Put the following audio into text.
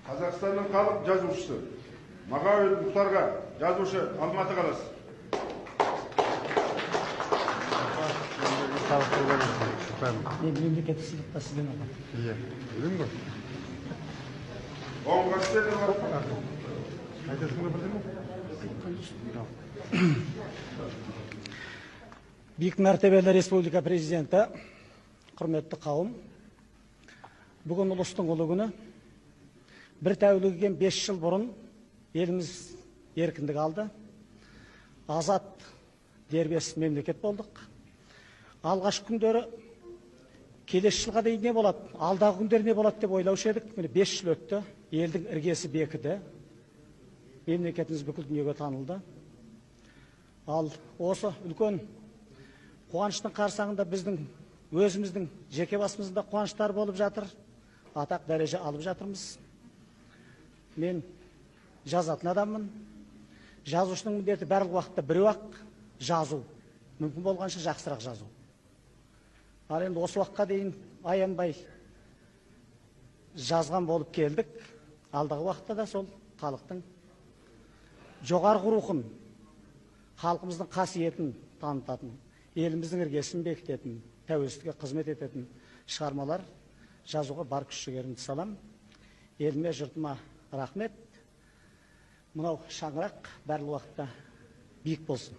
Қазақстанның халық жазушысы Мағауин Мұхтарға, жазушы, Алматы қаласы. Мемлекеттік сыйлықта сізден алған. Иә, білем ғой. Оңға істеді бар. Айтасың ба бірдеңе? Биік мәртебелі республика президенті, құрметті қауым, бүгін ұлыстың ұлы күні. Бір тәулігіген 5 жыл бұрын еліміз еркіндік алды. Азат дербес мемлекет болдық. Алғаш күндері келесі жылға дейін не болады, алдағы күндер не болады деп ойлаушы едік. Міне 5 жыл өтті, елдің іргесі бекіді, мемлекетіміз бүкіл дүниеге танылды. Ал осы үлкен қуаныштың қарсаңында біздің өзіміздің жеке басымызда қуаныштар болып жатыр, атақ дәреже алып жатырмыз. Мен жазатын адаммын. Жазушының міндеті барлық уақытта біреу-ақ жазу, мүмкін болғанша жақсырақ жазу. Ал енді осы уақытқа дейін аянбай жазған болып келдік. Алдағы уақытта да сол халықтың жоғарғы рухын, халқымыздың қасиетін танытатын, еліміздің іргесін бекітетін, тәуелсіздікке қызмет ететін шығармалар жазуға бар күш-жігерімді салам. Еліме, жұртыма рахмет. Мынау шаңырақ барлық уақытта биік болсын.